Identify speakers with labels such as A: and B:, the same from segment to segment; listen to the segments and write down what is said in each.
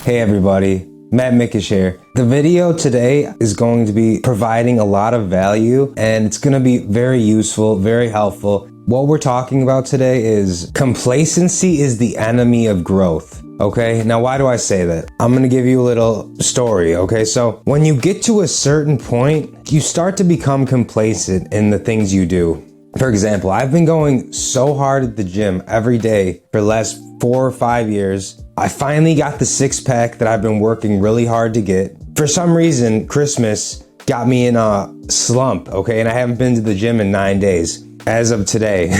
A: Hey everybody, Mikesh here. The video today is going to be providing a lot of value and it's going to be very useful, very helpful. What we're talking about today is complacency is the enemy of growth. Okay, now why do I say that? I'm going to give you a little story. Okay, so when you get to a certain point, you start to become complacent in the things you do. For example, I've been going so hard at the gym every day for the last 4 or 5 years. I finally got the six-pack that I've been working really hard to get. For some reason, Christmas got me in a slump, okay? And I haven't been to the gym in 9 days as of today.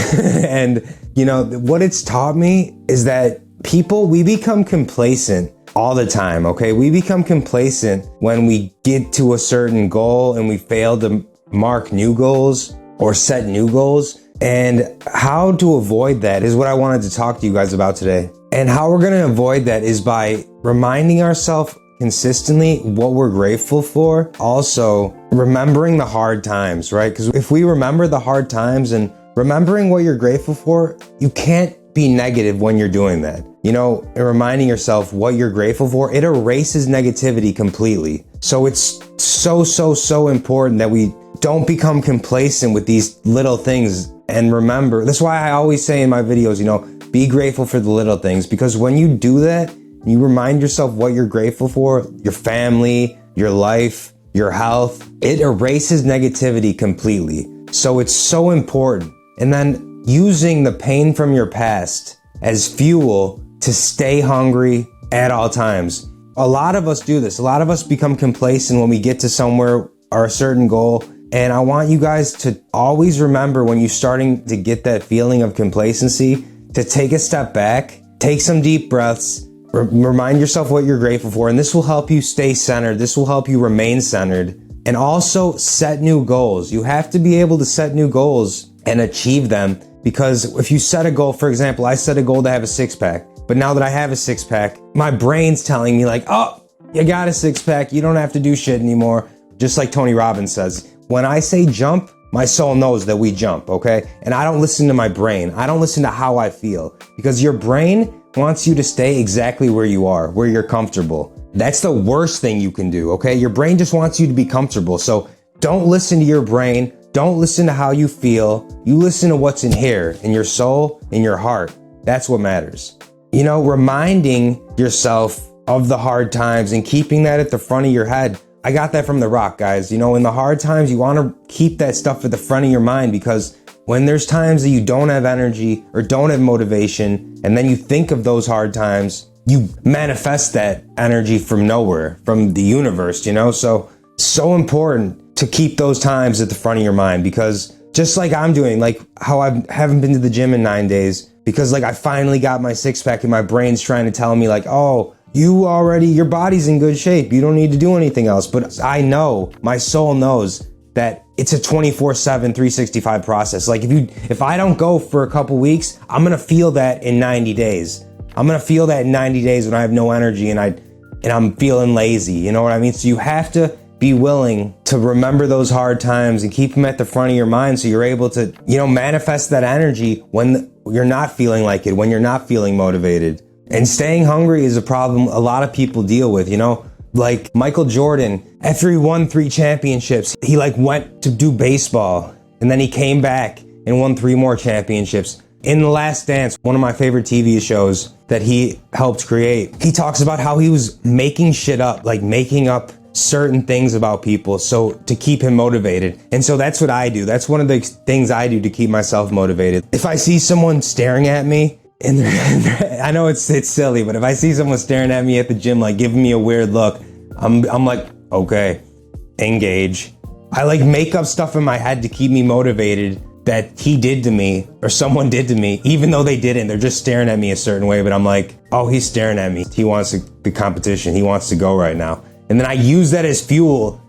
A: And, you know, what it's taught me is that we become complacent all the time, okay? We become complacent when we get to a certain goal and we fail to mark new goals or set new goals. And how to avoid that is what I wanted to talk to you guys about today. And how we're going to avoid that is by reminding ourselves consistently what we're grateful for. Also, remembering the hard times, right? Because if we remember the hard times and remembering what you're grateful for, you can't be negative when you're doing that. You know, and reminding yourself what you're grateful for, it erases negativity completely. So it's so important that we don't become complacent with these little things. And remember, that's why I always say in my videos, you know, be grateful for the little things, because when you do that, you remind yourself what you're grateful for, your family, your life, your health, it erases negativity completely. So it's so important. And then using the pain from your past as fuel to stay hungry at all times. A lot of us do this. A lot of us become complacent when we get to somewhere or a certain goal. And I want you guys to always remember when you're starting to get that feeling of complacency to take a step back, take some deep breaths, remind yourself what you're grateful for, and this will help you stay centered. This will help you remain centered, and also set new goals. You have to be able to set new goals and achieve them, because if you set a goal, for example, I set a goal to have a six-pack, but now that I have a six-pack, my brain's telling me like, oh, you got a six-pack, you don't have to do shit anymore. Just like Tony Robbins says, when I say jump, my soul knows that we jump, okay? And I don't listen to my brain. I don't listen to how I feel, because your brain wants you to stay exactly where you are, where you're comfortable. That's the worst thing you can do, okay? Your brain just wants you to be comfortable. So don't listen to your brain. Don't listen to how you feel. You listen to what's in here, in your soul, in your heart. That's what matters. You know, reminding yourself of the hard times and keeping that at the front of your head. I got that from The Rock, guys. You know, in the hard times, you want to keep that stuff at the front of your mind, because when there's times that you don't have energy or don't have motivation, and then you think of those hard times, you manifest that energy from nowhere, from the universe, you know? So important to keep those times at the front of your mind, because just like I'm doing, like how I haven't been to the gym in 9 days, because like I finally got my six-pack and my brain's trying to tell me like, oh, your body's in good shape. You don't need to do anything else. But I know, my soul knows that it's a 24/7, 365 process. Like if I don't go for a couple weeks, I'm going to feel that in 90 days. I'm going to feel that in 90 days when I have no energy and I'm feeling lazy. You know what I mean? So you have to be willing to remember those hard times and keep them at the front of your mind, so you're able to, you know, manifest that energy when you're not feeling like it, when you're not feeling motivated. And staying hungry is a problem a lot of people deal with, you know, like Michael Jordan, after he won 3 championships, he like went to do baseball, and then he came back and won 3 more championships. In The Last Dance, one of my favorite TV shows that he helped create, he talks about how he was making shit up, like making up certain things about people so to keep him motivated. And so that's what I do. That's one of the things I do to keep myself motivated. If I see someone staring at me, and I know it's silly, but if I see someone staring at me at the gym, like giving me a weird look, I'm like, okay, engage. I like make up stuff in my head to keep me motivated that he did to me or someone did to me, even though they didn't. They're just staring at me a certain way, but I'm like, oh, he's staring at me. He wants the competition. He wants to go right now. And then I use that as fuel,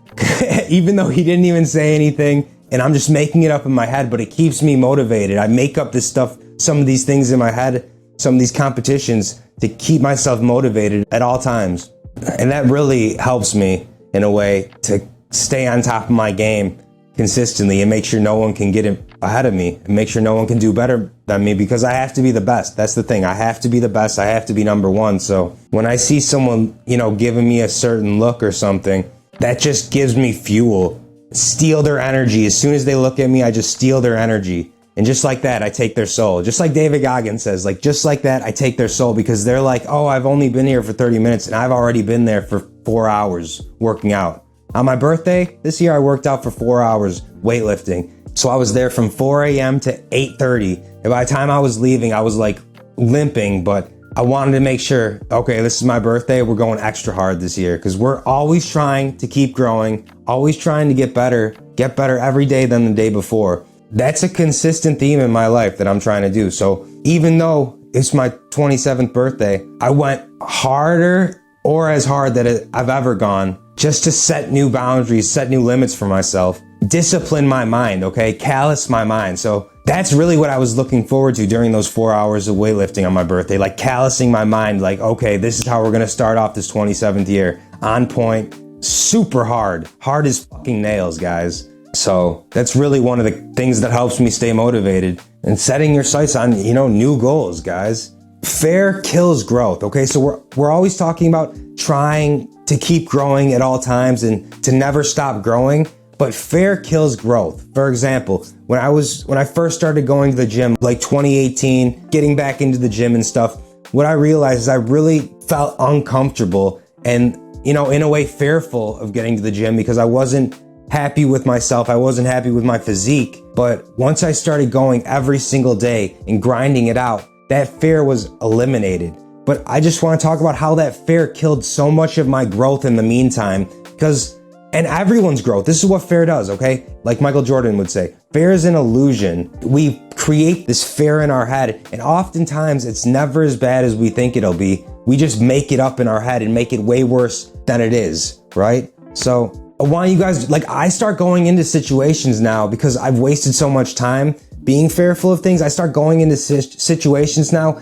A: even though he didn't even say anything. And I'm just making it up in my head, but it keeps me motivated. I make up this stuff, some of these things in my head, some of these competitions, to keep myself motivated at all times. And that really helps me in a way to stay on top of my game consistently and make sure no one can get ahead of me and make sure no one can do better than me, because I have to be the best. That's the thing. I have to be the best. I have to be number one. So when I see someone, giving me a certain look or something, that just gives me fuel. Steal their energy. As soon as they look at me, I just steal their energy. And just like that, I take their soul. Just like David Goggins says, just like that, I take their soul, because they're like, oh, I've only been here for 30 minutes and I've already been there for 4 hours working out. On my birthday this year, I worked out for 4 hours weightlifting. So I was there from 4 a.m. to 8:30. And by the time I was leaving, I was like limping, but I wanted to make sure, okay, this is my birthday. We're going extra hard this year, because we're always trying to keep growing, always trying to get better every day than the day before. That's a consistent theme in my life that I'm trying to do. So even though it's my 27th birthday, I went harder or as hard that I've ever gone, just to set new boundaries, set new limits for myself, discipline my mind, okay? Callous my mind. So that's really what I was looking forward to during those 4 hours of weightlifting on my birthday, like callousing my mind, like, okay, this is how we're gonna start off this 27th year. On point, super hard as fucking nails, guys. So that's really one of the things that helps me stay motivated, and setting your sights on, new goals, guys. Fear kills growth, okay? So we're always talking about trying to keep growing at all times and to never stop growing, but fear kills growth. For example, when I first started going to the gym, like 2018, getting back into the gym and stuff, what I realized is I really felt uncomfortable and, in a way fearful of getting to the gym, because I wasn't happy with myself. I wasn't happy with my physique. But once I started going every single day and grinding it out, that fear was eliminated. But I just want to talk about how that fear killed so much of my growth in the meantime, and everyone's growth. This is what fear does, okay? Like Michael Jordan would say, fear is an illusion. We create this fear in our head, and oftentimes it's never as bad as we think it'll be. We just make it up in our head and make it way worse than it is, right? So I want you guys, I start going into situations now, because I've wasted so much time being fearful of things. I start going into situations now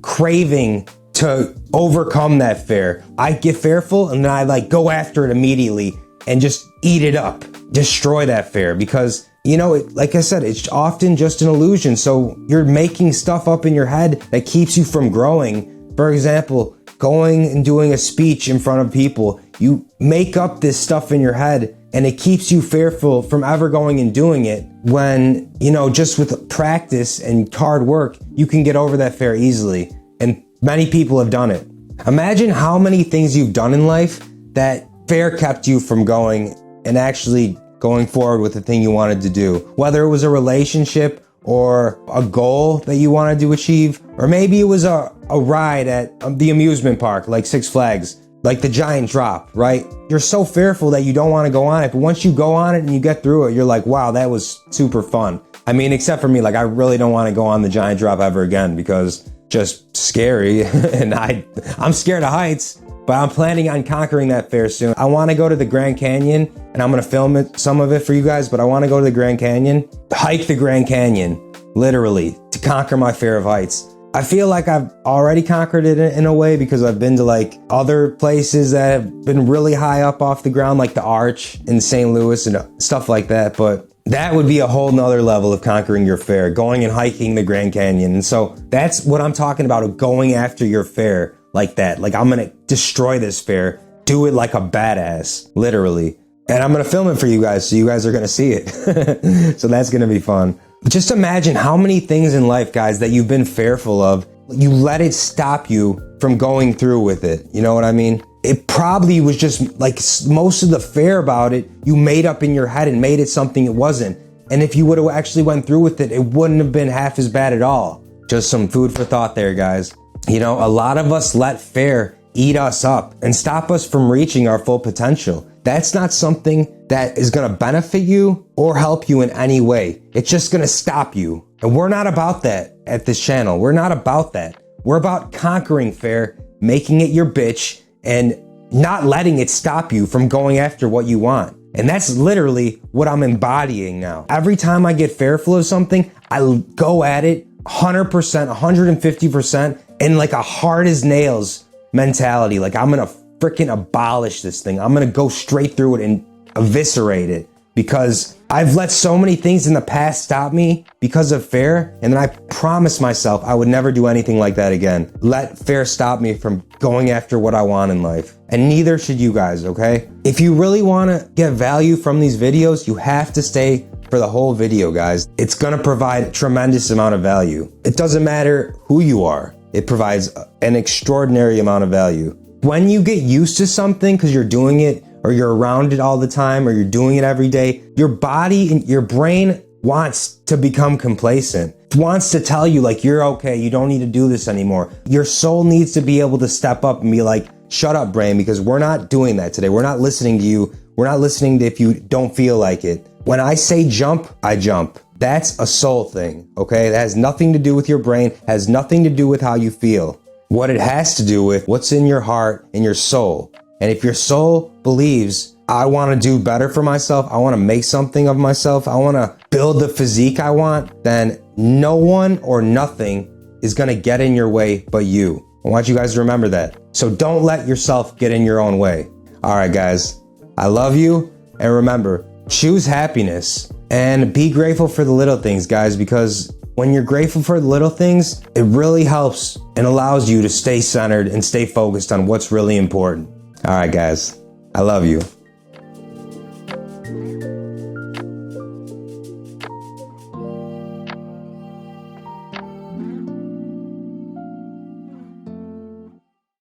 A: craving to overcome that fear. I get fearful and then I go after it immediately and just eat it up, destroy that fear, because like I said, it's often just an illusion. So you're making stuff up in your head that keeps you from growing. For example, going and doing a speech in front of people, you make up this stuff in your head and it keeps you fearful from ever going and doing it, when, just with practice and hard work, you can get over that fear easily. And many people have done it. Imagine how many things you've done in life that fear kept you from going and actually going forward with the thing you wanted to do. Whether it was a relationship or a goal that you wanted to achieve, or maybe it was a ride at the amusement park, like Six Flags, like the giant drop, right? You're so fearful that you don't want to go on it, but once you go on it and you get through it, you're like, wow, that was super fun. I mean, except for me, I really don't want to go on the giant drop ever again, because just scary, and I'm scared of heights. But I'm planning on conquering that fear soon. I want to go to the Grand Canyon, and I'm going to film some of it for you guys, but I want to go to the Grand Canyon, hike the Grand Canyon, literally, to conquer my fear of heights. I feel like I've already conquered it in a way, because I've been to other places that have been really high up off the ground, like the Arch in St. Louis and stuff like that. But that would be a whole nother level of conquering your fear, going and hiking the Grand Canyon. And so that's what I'm talking about, going after your fear like that. I'm going to destroy this fear, do it like a badass, literally. And I'm going to film it for you guys, so you guys are going to see it. So that's going to be fun. Just imagine how many things in life, guys, that you've been fearful of, you let it stop you from going through with it. You know what I mean? It probably was just most of the fear about it, you made up in your head and made it something it wasn't. And if you would have actually went through with it, it wouldn't have been half as bad at all. Just some food for thought there, guys. A lot of us let fear eat us up and stop us from reaching our full potential. That's not something that is going to benefit you or help you in any way. It's just going to stop you. And we're not about that at this channel. We're not about that. We're about conquering fear, making it your bitch, and not letting it stop you from going after what you want. And that's literally what I'm embodying now. Every time I get fearful of something, I go at it 100%, 150%, and a hard as nails mentality. I'm gonna freaking abolish this thing. I'm gonna go straight through it and eviscerate it, because I've let so many things in the past stop me because of fear, and then I promised myself I would never do anything like that again. Let fear stop me from going after what I want in life. And neither should you guys, okay? If you really want to get value from these videos, you have to stay for the whole video, guys. It's going to provide a tremendous amount of value. It doesn't matter who you are. It provides an extraordinary amount of value. When you get used to something because you're doing it, or you're around it all the time, or you're doing it every day, your body and your brain wants to become complacent. It wants to tell you like, you're okay, you don't need to do this anymore. Your soul needs to be able to step up and be like, shut up, brain, because we're not doing that today. We're not listening to you. We're not listening to if you don't feel like it. When I say jump, I jump. That's a soul thing, okay? That has nothing to do with your brain, has nothing to do with how you feel. What it has to do with what's in your heart and your soul. And if your soul believes, I want to do better for myself, I want to make something of myself, I want to build the physique I want, then no one or nothing is going to get in your way but you. I want you guys to remember that. So don't let yourself get in your own way. All right, guys, I love you. And remember, choose happiness and be grateful for the little things, guys, because when you're grateful for the little things, it really helps and allows you to stay centered and stay focused on what's really important. All right, guys, I love you.